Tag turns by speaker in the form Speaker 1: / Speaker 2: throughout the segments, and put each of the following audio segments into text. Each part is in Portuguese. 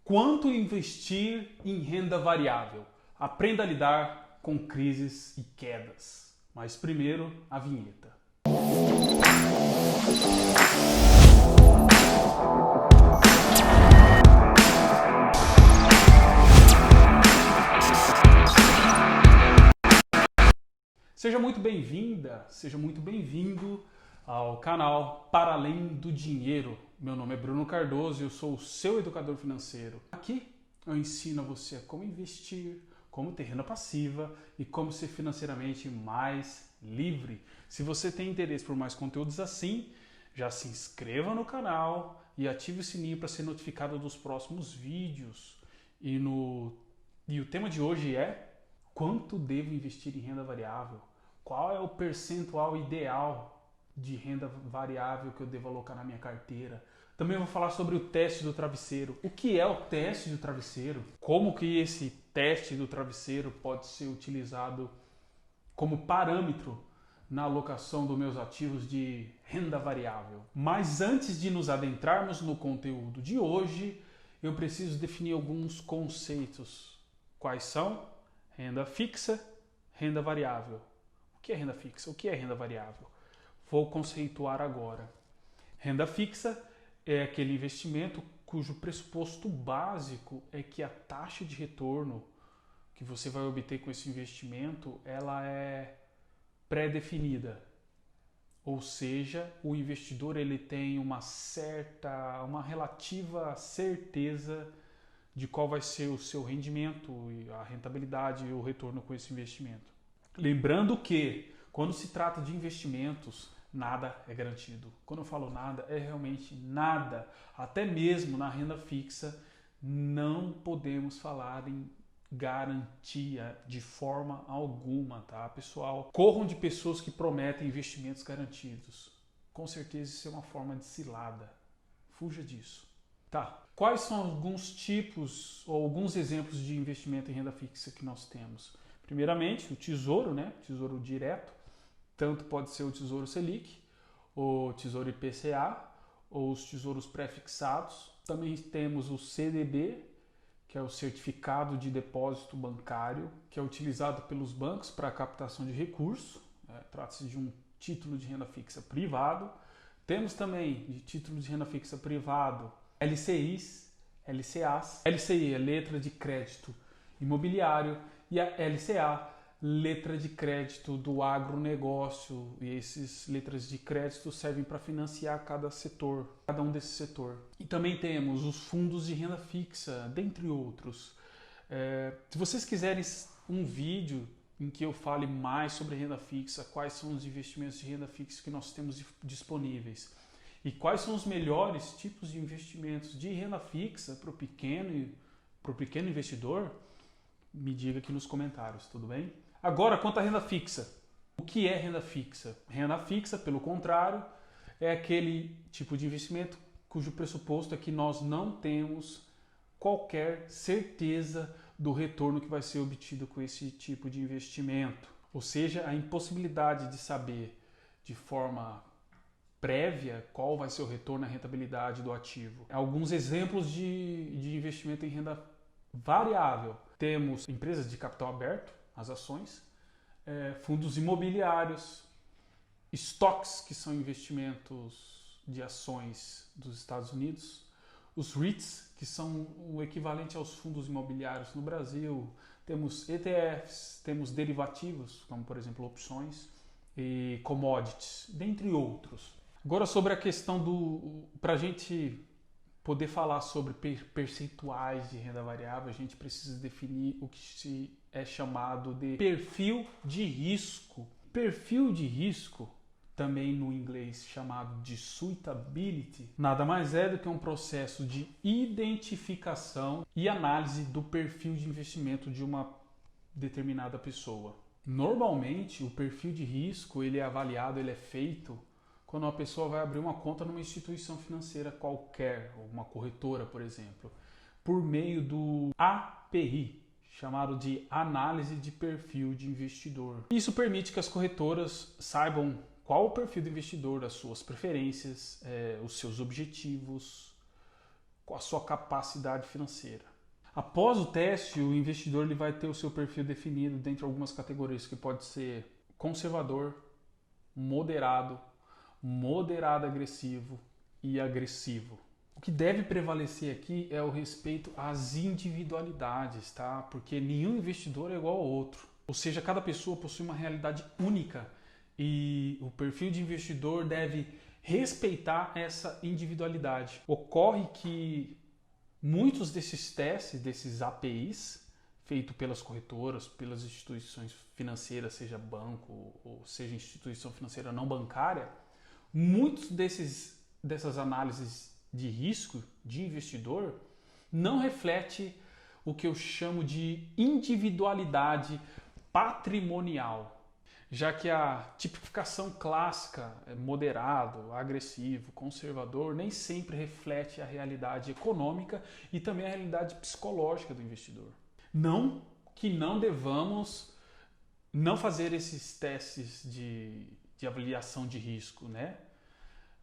Speaker 1: Quanto investir em renda variável? Aprenda a lidar com crises e quedas. Mas primeiro, a vinheta. Seja muito bem-vinda, seja muito bem-vindo ao canal Para Além do Dinheiro. Meu nome é Bruno Cardoso e eu sou o seu educador financeiro. Aqui eu ensino a você como investir, como ter renda passiva e como ser financeiramente mais livre. Se você tem interesse por mais conteúdos assim, já se inscreva no canal e ative o sininho para ser notificado dos próximos vídeos. E o tema de hoje é: quanto devo investir em renda variável? Qual é o percentual ideal de renda variável que eu devo alocar na minha carteira? Também vou falar sobre o teste do travesseiro. O que é o teste do travesseiro? Como que esse teste do travesseiro pode ser utilizado como parâmetro na alocação dos meus ativos de renda variável? Mas antes de nos adentrarmos no conteúdo de hoje, eu preciso definir alguns conceitos. Quais são? Renda fixa, renda variável. O que é renda fixa? O que é renda variável? Vou conceituar agora. Renda fixa é aquele investimento cujo pressuposto básico é que a taxa de retorno que você vai obter com esse investimento, ela é pré-definida. Ou seja, o investidor ele tem uma relativa certeza de qual vai ser o seu rendimento, a rentabilidade e o retorno com esse investimento. Lembrando que, quando se trata de investimentos, nada é garantido. Quando eu falo nada, é realmente nada. Até mesmo na renda fixa, não podemos falar em garantia de forma alguma, tá, pessoal? Corram de pessoas que prometem investimentos garantidos. Com certeza isso é uma forma de cilada. Fuja disso. Tá. Quais são alguns tipos ou alguns exemplos de investimento em renda fixa que nós temos? Primeiramente, o tesouro, né? Tesouro direto. Tanto pode ser o Tesouro Selic, o Tesouro IPCA, ou os tesouros pré-fixados. Também temos o CDB, que é o Certificado de Depósito Bancário, que é utilizado pelos bancos para a captação de recursos. Trata-se de um título de renda fixa privado. Temos também, de título de renda fixa privado, LCIs, LCAs. LCI é letra de crédito imobiliário e a LCA, letra de crédito do agronegócio, e essas letras de crédito servem para financiar cada um desse setor. E também temos os fundos de renda fixa, dentre outros. Se vocês quiserem um vídeo em que eu fale mais sobre renda fixa, quais são os investimentos de renda fixa que nós temos disponíveis e quais são os melhores tipos de investimentos de renda fixa para o pequeno investidor, me diga aqui nos comentários, tudo bem? Agora, quanto à renda fixa. O que é renda fixa? Renda fixa, pelo contrário, é aquele tipo de investimento cujo pressuposto é que nós não temos qualquer certeza do retorno que vai ser obtido com esse tipo de investimento. Ou seja, a impossibilidade de saber de forma prévia qual vai ser o retorno e a rentabilidade do ativo. Alguns exemplos de investimento em renda variável. Temos empresas de capital aberto, as ações, fundos imobiliários, estoques, que são investimentos de ações dos Estados Unidos, os REITs, que são o equivalente aos fundos imobiliários no Brasil, temos ETFs, temos derivativos, como por exemplo opções e commodities, dentre outros. Agora sobre a questão para a gente poder falar sobre percentuais de renda variável, a gente precisa definir o que é chamado de perfil de risco. Perfil de risco, também no inglês chamado de suitability, nada mais é do que um processo de identificação e análise do perfil de investimento de uma determinada pessoa. Normalmente, o perfil de risco ele é avaliado, ele é feito quando uma pessoa vai abrir uma conta numa instituição financeira qualquer, uma corretora, por exemplo, por meio do API, chamado de Análise de Perfil de Investidor. Isso permite que as corretoras saibam qual o perfil do investidor, as suas preferências, os seus objetivos, com a sua capacidade financeira. Após o teste, o investidor ele vai ter o seu perfil definido dentro de algumas categorias, que pode ser conservador, moderado, moderado agressivo e agressivo. O que deve prevalecer aqui é o respeito às individualidades, tá? Porque nenhum investidor é igual ao outro. Ou seja, cada pessoa possui uma realidade única e o perfil de investidor deve respeitar essa individualidade. Ocorre que muitos desses testes, desses APIs, feitos pelas corretoras, pelas instituições financeiras, seja banco ou seja instituição financeira não bancária, muitos dessas análises de risco de investidor não reflete o que eu chamo de individualidade patrimonial, já que a tipificação clássica, moderado, agressivo, conservador, nem sempre reflete a realidade econômica e também a realidade psicológica do investidor. Não que não devamos não fazer esses testes de avaliação de risco, né?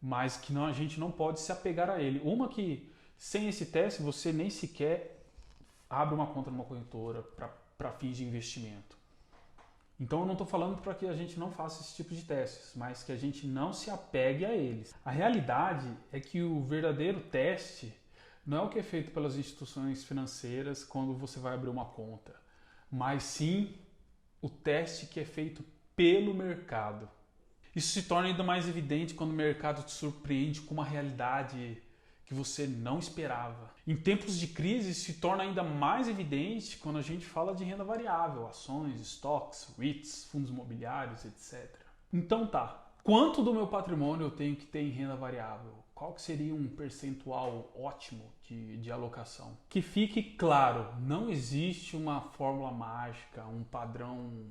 Speaker 1: Mas que a gente não pode se apegar a ele. Uma que, sem esse teste, você nem sequer abre uma conta numa corretora para fins de investimento. Então eu não estou falando para que a gente não faça esse tipo de testes, mas que a gente não se apegue a eles. A realidade é que o verdadeiro teste não é o que é feito pelas instituições financeiras quando você vai abrir uma conta, mas sim o teste que é feito pelo mercado. Isso se torna ainda mais evidente quando o mercado te surpreende com uma realidade que você não esperava. Em tempos de crise, se torna ainda mais evidente quando a gente fala de renda variável, ações, estoques, REITs, fundos imobiliários, etc. Então tá, quanto do meu patrimônio eu tenho que ter em renda variável? Qual que seria um percentual ótimo de alocação? Que fique claro, não existe uma fórmula mágica, um padrão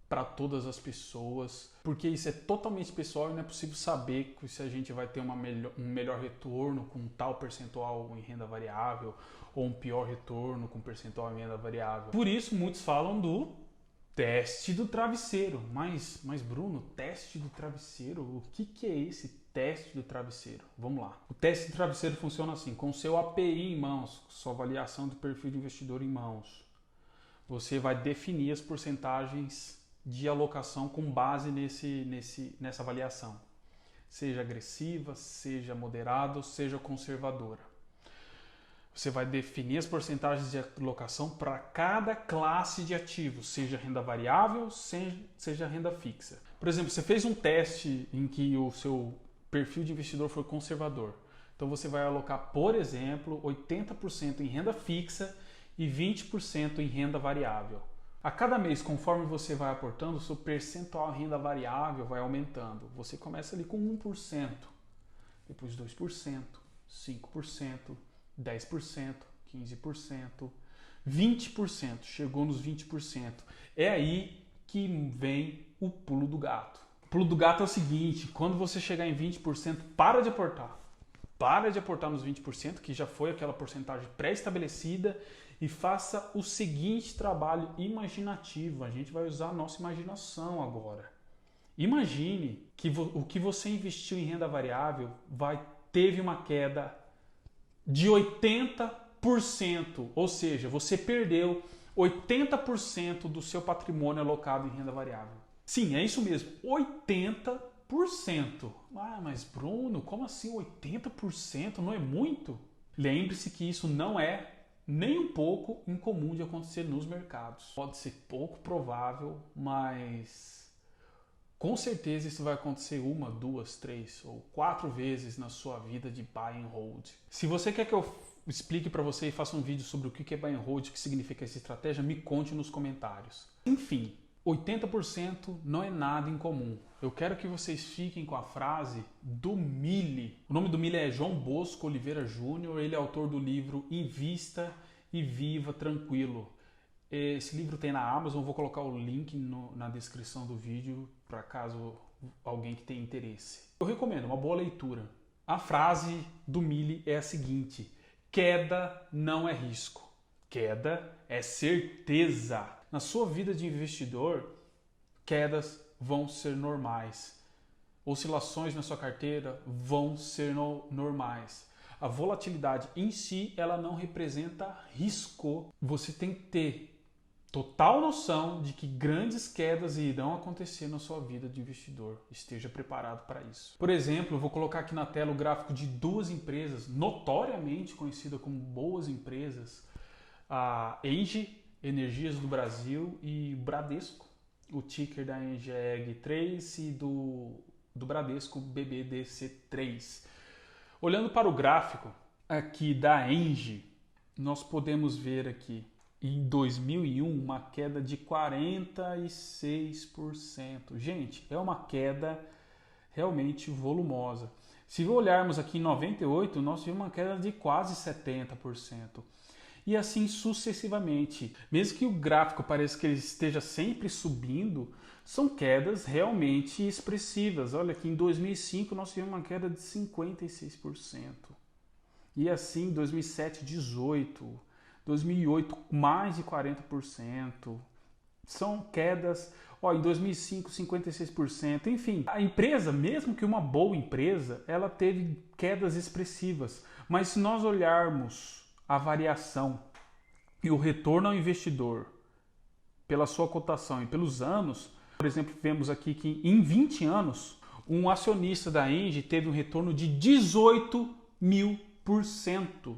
Speaker 1: para todas as pessoas, porque isso é totalmente pessoal e não é possível saber se a gente vai ter um melhor retorno com tal percentual em renda variável ou um pior retorno com percentual em renda variável. Por isso muitos falam do teste do travesseiro. Mas Bruno, teste do travesseiro? O que é esse teste do travesseiro? Vamos lá. O teste do travesseiro funciona assim, com o seu API em mãos, sua avaliação do perfil de investidor em mãos. Você vai definir as porcentagens de alocação com base nessa avaliação, seja agressiva, seja moderada, seja conservadora. Você vai definir as porcentagens de alocação para cada classe de ativos, seja renda variável, seja renda fixa. Por exemplo, você fez um teste em que o seu perfil de investidor foi conservador. Então você vai alocar, por exemplo, 80% em renda fixa e 20% em renda variável. A cada mês, conforme você vai aportando, o seu percentual em renda variável vai aumentando. Você começa ali com 1%, depois 2%, 5%, 10%, 15%, 20%. Chegou nos 20%. É aí que vem o pulo do gato. O pulo do gato é o seguinte, quando você chegar em 20%, para de aportar. Para de aportar nos 20%, que já foi aquela porcentagem pré-estabelecida, e faça o seguinte trabalho imaginativo. A gente vai usar a nossa imaginação agora. Imagine que o que você investiu em renda variável teve uma queda de 80%, ou seja, você perdeu 80% do seu patrimônio alocado em renda variável. Sim, é isso mesmo, 80%. Ah, mas Bruno, como assim 80%? Não é muito? Lembre-se que isso não é nem um pouco incomum de acontecer nos mercados. Pode ser pouco provável, mas com certeza isso vai acontecer 1, 2, 3 ou 4 vezes na sua vida de buy and hold. Se você quer que eu explique para você e faça um vídeo sobre o que é buy and hold, o que significa essa estratégia, me conte nos comentários. Enfim, 80% não é nada incomum. Eu quero que vocês fiquem com a frase do Mille. O nome do Mille é João Bosco Oliveira Júnior. Ele é autor do livro Invista e Viva Tranquilo. Esse livro tem na Amazon. Vou colocar o link na descrição do vídeo para caso alguém que tenha interesse. Eu recomendo, uma boa leitura. A frase do Mille é a seguinte: queda não é risco, queda é certeza. Na sua vida de investidor, quedas vão ser normais. Oscilações na sua carteira vão ser normais. A volatilidade em si, ela não representa risco. Você tem que ter total noção de que grandes quedas irão acontecer na sua vida de investidor. Esteja preparado para isso. Por exemplo, eu vou colocar aqui na tela o gráfico de duas empresas notoriamente conhecidas como boas empresas, a Engie Energias do Brasil e Bradesco. O ticker da Engie é EG3 e do Bradesco BBDC3. Olhando para o gráfico aqui da Engie, nós podemos ver aqui em 2001 uma queda de 46%. Gente, é uma queda realmente volumosa. Se olharmos aqui em 98, nós tivemos uma queda de quase 70%. E assim sucessivamente. Mesmo que o gráfico pareça que ele esteja sempre subindo, são quedas realmente expressivas. Olha aqui, em 2005 nós tivemos uma queda de 56%. E assim, 2007, 18%. 2008, mais de 40%. São quedas, em 2005, 56%. Enfim, a empresa, mesmo que uma boa empresa, ela teve quedas expressivas. Mas se nós olharmos a variação e o retorno ao investidor pela sua cotação e pelos anos, por exemplo, vemos aqui que em 20 anos, um acionista da Engie teve um retorno de 18.000%.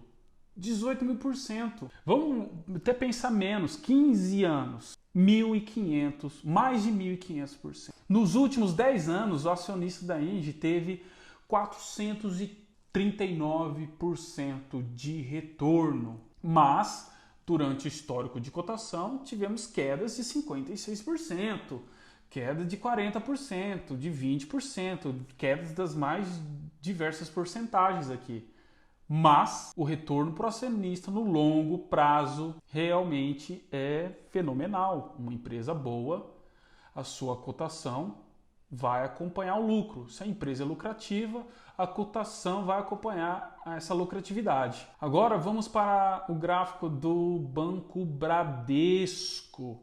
Speaker 1: 18.000%. Vamos até pensar menos, 15 anos, 1.500, mais de 1.500%. Nos últimos 10 anos, o acionista da Engie teve 439% de retorno. Mas, durante o histórico de cotação, tivemos quedas de 56%, queda de 40%, de 20%, quedas das mais diversas porcentagens aqui. Mas o retorno para o acionista no longo prazo realmente é fenomenal. Uma empresa boa, a sua cotação vai acompanhar o lucro. Se a empresa é lucrativa, a cotação vai acompanhar essa lucratividade. Agora vamos para o gráfico do Banco Bradesco.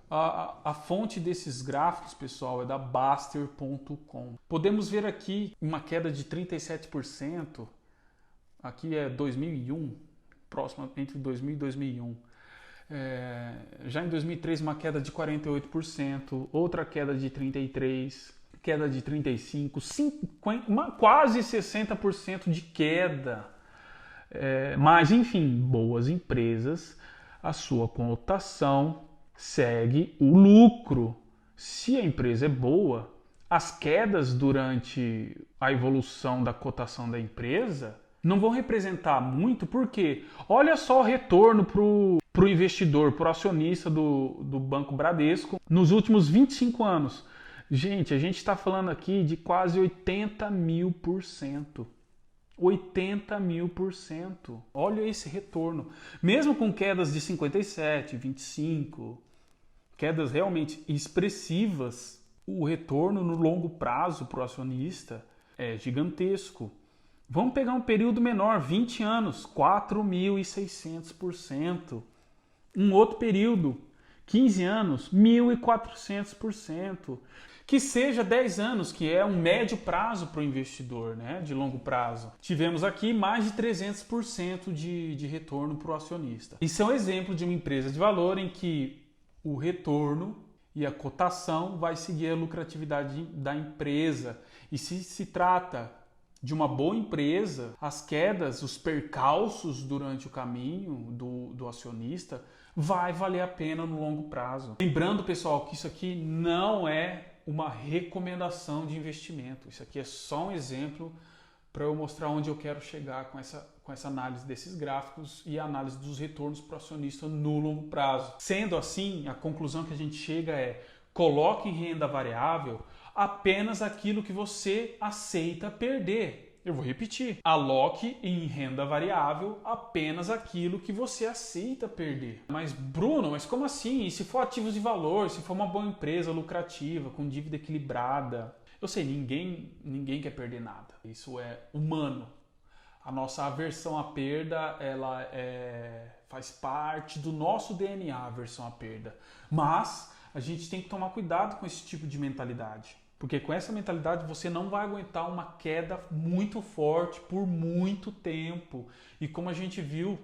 Speaker 1: A fonte desses gráficos, pessoal, é da Baster.com. Podemos ver aqui uma queda de 37%. Aqui é 2001, próximo entre 2000 e 2001. Já em 2003, uma queda de 48%, outra queda de 33%, queda de 35%, quase 60% de queda. Mas, enfim, boas empresas, a sua cotação segue o lucro. Se a empresa é boa, as quedas durante a evolução da cotação da empresa não vão representar muito, porque olha só o retorno para o investidor, para o acionista do Banco Bradesco nos últimos 25 anos. Gente, a gente está falando aqui de quase 80.000%. 80.000%. Olha esse retorno. Mesmo com quedas de 57%, 25%, quedas realmente expressivas, o retorno no longo prazo para o acionista é gigantesco. Vamos pegar um período menor, 20 anos, 4.600%. Um outro período, 15 anos, 1.400%. Que seja 10 anos, que é um médio prazo para o investidor, né, de longo prazo. Tivemos aqui mais de 300% de retorno para o acionista. Isso é um exemplo de uma empresa de valor em que o retorno e a cotação vai seguir a lucratividade da empresa. E se trata de uma boa empresa, as quedas, os percalços durante o caminho do acionista vai valer a pena no longo prazo. Lembrando, pessoal, que isso aqui não é uma recomendação de investimento. Isso aqui é só um exemplo para eu mostrar onde eu quero chegar com essa análise desses gráficos e a análise dos retornos para o acionista no longo prazo. Sendo assim, a conclusão que a gente chega é: coloque em renda variável apenas aquilo que você aceita perder. Eu vou repetir. Aloque em renda variável apenas aquilo que você aceita perder. Mas, Bruno, mas como assim? E se for ativos de valor, se for uma boa empresa lucrativa, com dívida equilibrada? Eu sei, ninguém quer perder nada. Isso é humano. A nossa aversão à perda, ela faz parte do nosso DNA, a aversão à perda. Mas a gente tem que tomar cuidado com esse tipo de mentalidade. Porque com essa mentalidade você não vai aguentar uma queda muito forte por muito tempo. E como a gente viu,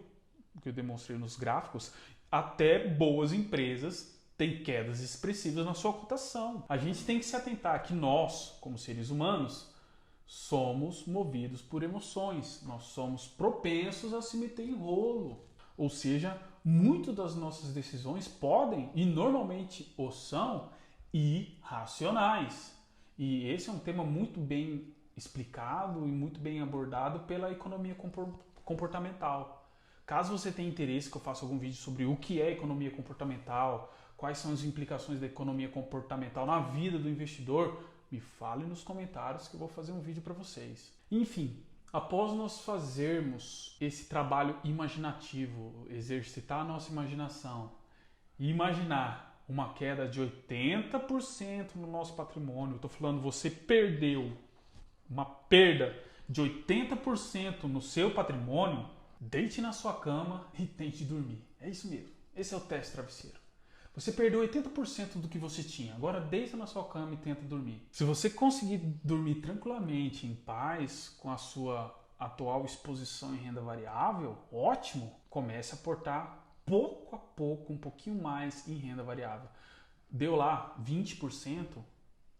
Speaker 1: que eu demonstrei nos gráficos, até boas empresas têm quedas expressivas na sua cotação. A gente tem que se atentar que nós, como seres humanos, somos movidos por emoções. Nós somos propensos a se meter em rolo. Ou seja, muitas das nossas decisões podem, e normalmente o são, irracionais. E esse é um tema muito bem explicado e muito bem abordado pela economia comportamental. Caso você tenha interesse que eu faça algum vídeo sobre o que é economia comportamental, quais são as implicações da economia comportamental na vida do investidor, me fale nos comentários que eu vou fazer um vídeo para vocês. Enfim, após nós fazermos esse trabalho imaginativo, exercitar a nossa imaginação e imaginar uma queda de 80% no nosso patrimônio, eu estou falando, você perdeu uma perda de 80% no seu patrimônio, deite na sua cama e tente dormir. É isso mesmo, esse é o teste travesseiro. Você perdeu 80% do que você tinha, agora deita na sua cama e tenta dormir. Se você conseguir dormir tranquilamente, em paz, com a sua atual exposição em renda variável, ótimo, comece a aportar pouco a pouco, um pouquinho mais em renda variável. Deu lá 20%,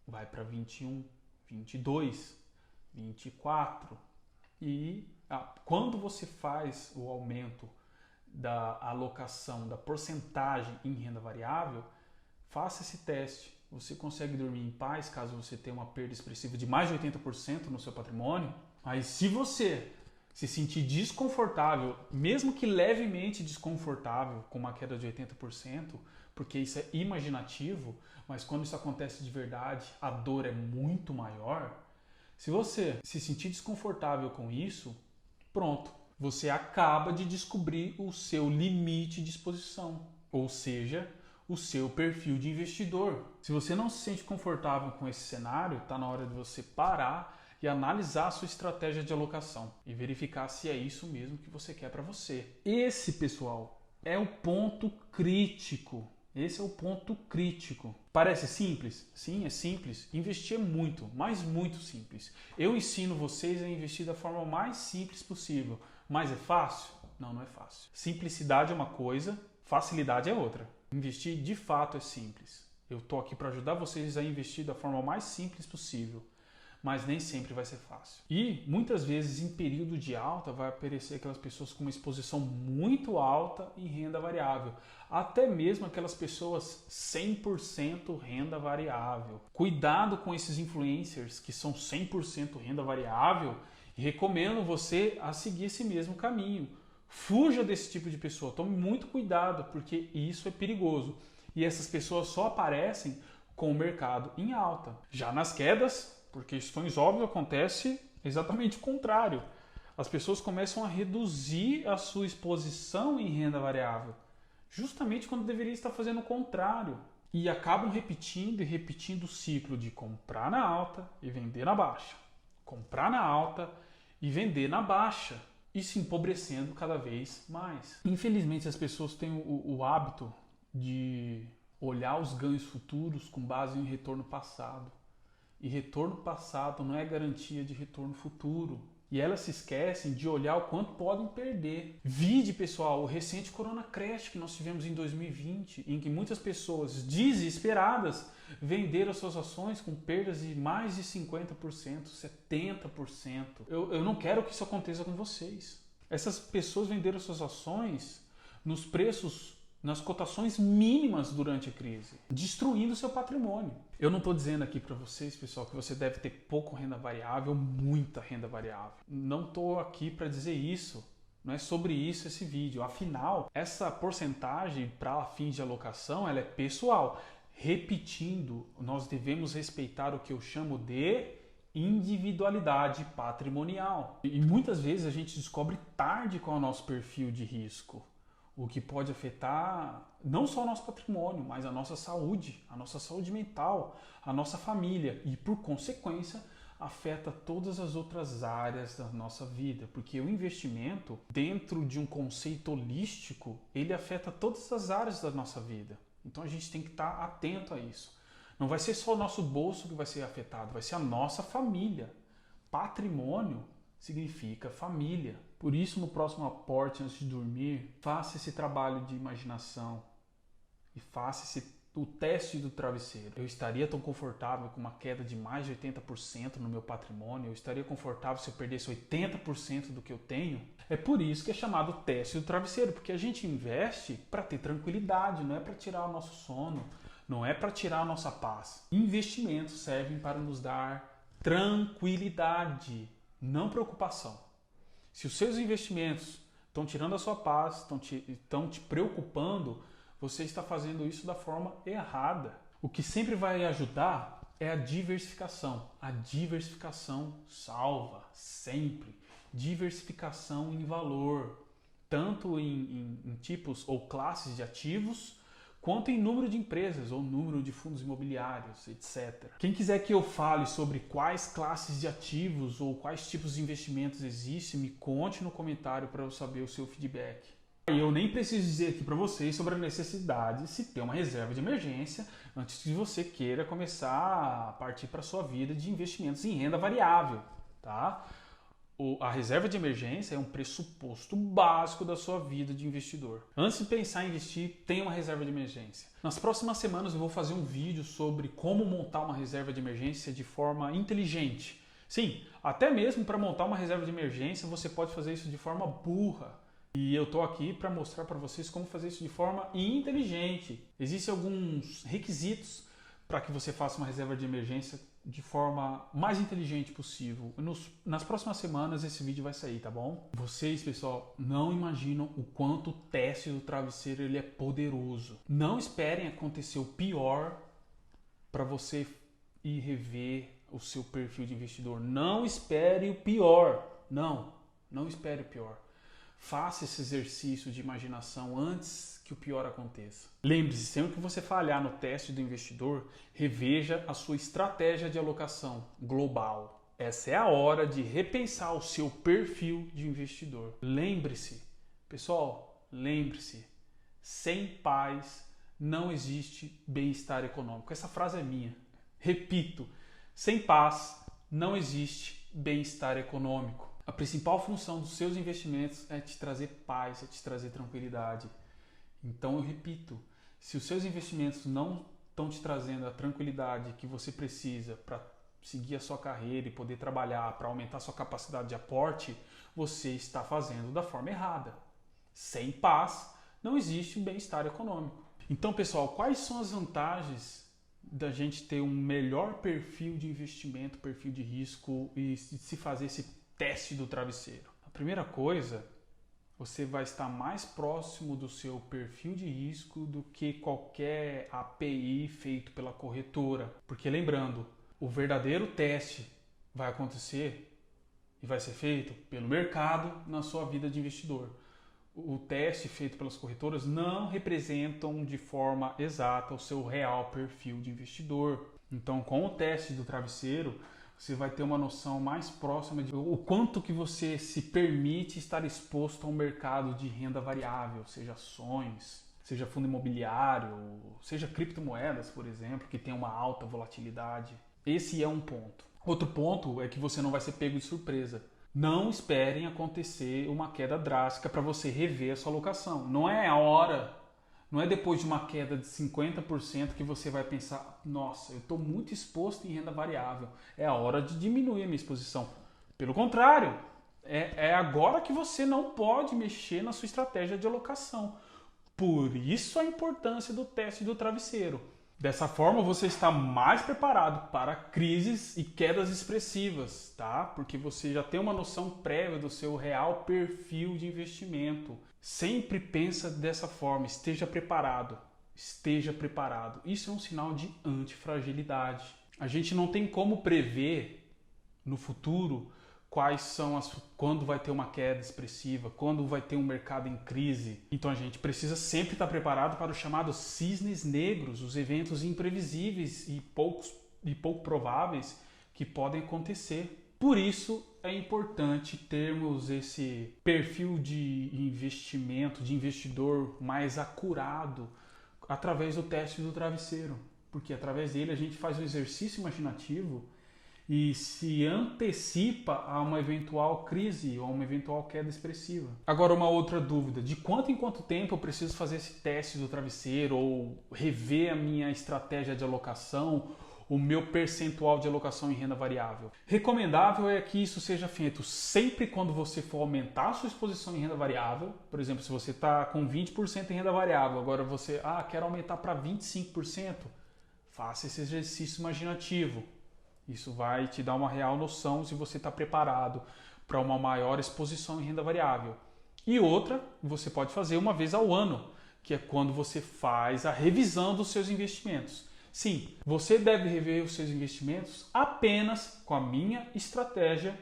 Speaker 1: vai para 21, 22, 24. E quando você faz o aumento da alocação, da porcentagem em renda variável, faça esse teste. Você consegue dormir em paz caso você tenha uma perda expressiva de mais de 80% no seu patrimônio. Mas se você se sentir desconfortável, mesmo que levemente desconfortável com uma queda de 80%, porque isso é imaginativo, mas quando isso acontece de verdade, a dor é muito maior. Se você se sentir desconfortável com isso, pronto, você acaba de descobrir o seu limite de exposição, ou seja, o seu perfil de investidor. Se você não se sente confortável com esse cenário, está na hora de você parar e analisar a sua estratégia de alocação e verificar se é isso mesmo que você quer para você. Esse, pessoal, é o ponto crítico. Esse é o ponto crítico. Parece simples? Sim, é simples. Investir é muito, mas muito simples. Eu ensino vocês a investir da forma mais simples possível. Mas é fácil? Não, não é fácil. Simplicidade é uma coisa, facilidade é outra. Investir de fato é simples. Eu estou aqui para ajudar vocês a investir da forma mais simples possível. Mas nem sempre vai ser fácil. E muitas vezes em período de alta vai aparecer aquelas pessoas com uma exposição muito alta em renda variável. Até mesmo aquelas pessoas 100% renda variável. Cuidado com esses influencers que são 100% renda variável e recomendo você a seguir esse mesmo caminho. Fuja desse tipo de pessoa, tome muito cuidado porque isso é perigoso. E essas pessoas só aparecem com o mercado em alta. Já nas quedas, por questões óbvias, acontece exatamente o contrário. As pessoas começam a reduzir a sua exposição em renda variável, justamente quando deveria estar fazendo o contrário. E acabam repetindo e repetindo o ciclo de comprar na alta e vender na baixa. Comprar na alta e vender na baixa. E se empobrecendo cada vez mais. Infelizmente, as pessoas têm o hábito de olhar os ganhos futuros com base em retorno passado. E retorno passado não é garantia de retorno futuro. E elas se esquecem de olhar o quanto podem perder. Vide, pessoal, o recente Corona Crash que nós tivemos em 2020, em que muitas pessoas desesperadas venderam suas ações com perdas de mais de 50%, 70%. Eu não quero que isso aconteça com vocês. Essas pessoas venderam suas ações nos preços, nas cotações mínimas durante a crise, destruindo seu patrimônio. Eu não estou dizendo aqui para vocês, pessoal, que você deve ter pouco renda variável, muita renda variável. Não estou aqui para dizer isso. Não é sobre isso esse vídeo. Afinal, essa porcentagem para fins de alocação ela é pessoal. Repetindo, nós devemos respeitar o que eu chamo de individualidade patrimonial. E muitas vezes a gente descobre tarde qual é o nosso perfil de risco. O que pode afetar não só o nosso patrimônio, mas a nossa saúde mental, a nossa família e, por consequência, afeta todas as outras áreas da nossa vida, porque o investimento, dentro de um conceito holístico, ele afeta todas as áreas da nossa vida. Então a gente tem que estar atento a isso. Não vai ser só o nosso bolso que vai ser afetado, vai ser a nossa família. Patrimônio significa família. Por isso, no próximo aporte, antes de dormir, faça esse trabalho de imaginação e faça o teste do travesseiro. Eu estaria tão confortável com uma queda de mais de 80% no meu patrimônio? Eu estaria confortável se eu perdesse 80% do que eu tenho? É por isso que é chamado teste do travesseiro, porque a gente investe para ter tranquilidade, não é para tirar o nosso sono, não é para tirar a nossa paz. Investimentos servem para nos dar tranquilidade, não preocupação. Se os seus investimentos estão tirando a sua paz, estão te preocupando, você está fazendo isso da forma errada. O que sempre vai ajudar é a diversificação. A diversificação salva, sempre. Diversificação em valor, tanto em tipos ou classes de ativos, quanto em número de empresas ou número de fundos imobiliários, etc. Quem quiser que eu fale sobre quais classes de ativos ou quais tipos de investimentos existem, me conte no comentário para eu saber o seu feedback. Eu nem preciso dizer aqui para vocês sobre a necessidade de se ter uma reserva de emergência antes que você queira começar a partir para a sua vida de investimentos em renda variável, tá? A reserva de emergência é um pressuposto básico da sua vida de investidor. Antes de pensar em investir, tenha uma reserva de emergência. Nas próximas semanas eu vou fazer um vídeo sobre como montar uma reserva de emergência de forma inteligente. Sim, até mesmo para montar uma reserva de emergência você pode fazer isso de forma burra. E eu estou aqui para mostrar para vocês como fazer isso de forma inteligente. Existem alguns requisitos para que você faça uma reserva de emergência de forma mais inteligente possível. Nas próximas semanas esse vídeo vai sair, tá bom? Vocês, pessoal, não imaginam o quanto o teste do travesseiro ele é poderoso. Não esperem acontecer o pior para você ir rever o seu perfil de investidor. Não espere o pior. Não espere o pior. Faça esse exercício de imaginação antes que o pior aconteça. Lembre-se, sempre que você falhar no teste do investidor, reveja a sua estratégia de alocação global. Essa é a hora de repensar o seu perfil de investidor. Lembre-se, pessoal, lembre-se, sem paz não existe bem-estar econômico. Essa frase é minha. Repito, sem paz não existe bem-estar econômico. A principal função dos seus investimentos é te trazer paz, é te trazer tranquilidade. Então eu repito, se os seus investimentos não estão te trazendo a tranquilidade que você precisa para seguir a sua carreira e poder trabalhar, para aumentar a sua capacidade de aporte, você está fazendo da forma errada. Sem paz não existe bem-estar econômico. Então, pessoal, quais são as vantagens da gente ter um melhor perfil de investimento, perfil de risco e se fazer esse teste do travesseiro? A primeira coisa, você vai estar mais próximo do seu perfil de risco do que qualquer API feito pela corretora. Porque lembrando, o verdadeiro teste vai acontecer e vai ser feito pelo mercado na sua vida de investidor. O teste feito pelas corretoras não representam de forma exata o seu real perfil de investidor. Então, com o teste do travesseiro, você vai ter uma noção mais próxima de o quanto que você se permite estar exposto ao mercado de renda variável, seja ações, seja fundo imobiliário, seja criptomoedas, por exemplo, que tem uma alta volatilidade. Esse é um ponto. Outro ponto é que você não vai ser pego de surpresa. Não esperem acontecer uma queda drástica para você rever a sua alocação. Não é a hora. Não é depois de uma queda de 50% que você vai pensar, nossa, eu estou muito exposto em renda variável, é a hora de diminuir a minha exposição. Pelo contrário, é agora que você não pode mexer na sua estratégia de alocação. Por isso a importância do teste do travesseiro. Dessa forma você está mais preparado para crises e quedas expressivas, tá? Porque você já tem uma noção prévia do seu real perfil de investimento. Sempre pensa dessa forma, esteja preparado. Esteja preparado. Isso é um sinal de antifragilidade. A gente não tem como prever no futuro quando vai ter uma queda expressiva, quando vai ter um mercado em crise. Então a gente precisa sempre estar preparado para os chamados cisnes negros, os eventos imprevisíveis e pouco prováveis que podem acontecer. Por isso é importante termos esse perfil de investimento, de investidor mais acurado através do teste do travesseiro. porque através dele a gente faz um exercício imaginativo e se antecipa a uma eventual crise ou a uma eventual queda expressiva. Agora, uma outra dúvida: de quanto em quanto tempo eu preciso fazer esse teste do travesseiro ou rever a minha estratégia de alocação, o meu percentual de alocação em renda variável? Recomendável é que isso seja feito sempre quando você for aumentar a sua exposição em renda variável. Por exemplo, se você está com 20% em renda variável, agora você quer aumentar para 25%, faça esse exercício imaginativo. Isso vai te dar uma real noção se você está preparado para uma maior exposição em renda variável. E outra, você pode fazer uma vez ao ano, que é quando você faz a revisão dos seus investimentos. Sim, você deve rever os seus investimentos apenas com a minha estratégia.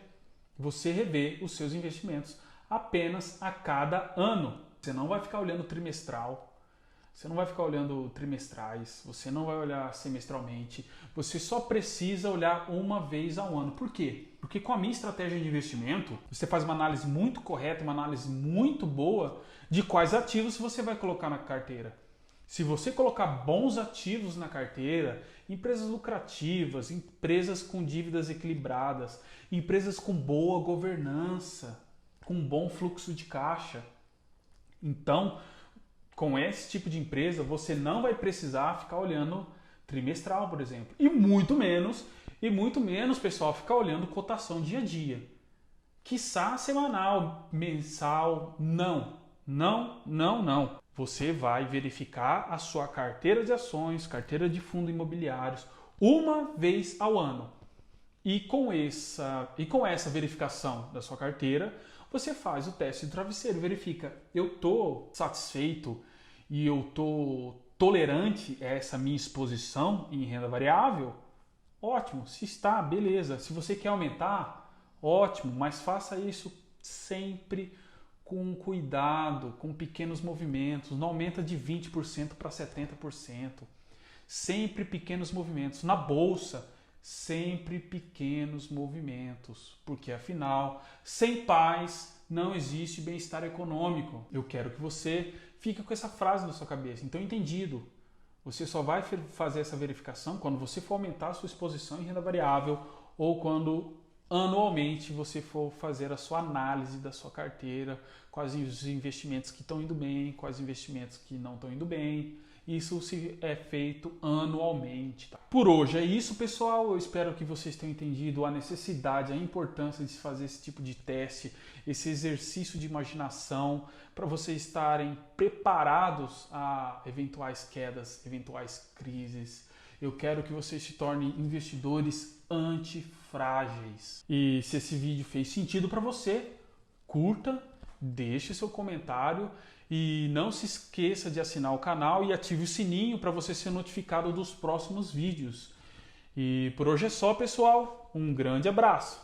Speaker 1: Você rever os seus investimentos apenas a cada ano. Você não vai ficar olhando trimestral, você não vai ficar olhando trimestrais, você não vai olhar semestralmente. Você só precisa olhar uma vez ao ano. Por quê? Porque com a minha estratégia de investimento, você faz uma análise muito correta, uma análise muito boa de quais ativos você vai colocar na carteira. Se você colocar bons ativos na carteira, empresas lucrativas, empresas com dívidas equilibradas, empresas com boa governança, com bom fluxo de caixa, então, com esse tipo de empresa, você não vai precisar ficar olhando trimestral, por exemplo. E muito menos, pessoal, ficar olhando cotação dia a dia. Quiçá semanal, mensal, não. Você vai verificar a sua carteira de ações, carteira de fundos imobiliários, uma vez ao ano. E com essa verificação da sua carteira, você faz o teste do travesseiro, verifica: eu estou satisfeito e eu estou tolerante a essa minha exposição em renda variável? Ótimo. Se está, beleza. Se você quer aumentar, ótimo, mas faça isso sempre com cuidado, com pequenos movimentos. Não aumenta de 20% para 70%. Sempre pequenos movimentos. Na bolsa, sempre pequenos movimentos, porque afinal, sem paz não existe bem-estar econômico. Eu quero que você fique com essa frase na sua cabeça. Então, entendido. Você só vai fazer essa verificação quando você for aumentar a sua exposição em renda variável ou quando anualmente você for fazer a sua análise da sua carteira, quais os investimentos que estão indo bem, quais investimentos que não estão indo bem. Isso é feito anualmente. Tá? Por hoje é isso, pessoal. Eu espero que vocês tenham entendido a necessidade, a importância de se fazer esse tipo de teste, esse exercício de imaginação, para vocês estarem preparados a eventuais quedas, eventuais crises. Eu quero que vocês se tornem investidores antifrágeis. E se esse vídeo fez sentido para você, curta, deixe seu comentário e não se esqueça de assinar o canal e ative o sininho para você ser notificado dos próximos vídeos. E por hoje é só, pessoal. Um grande abraço!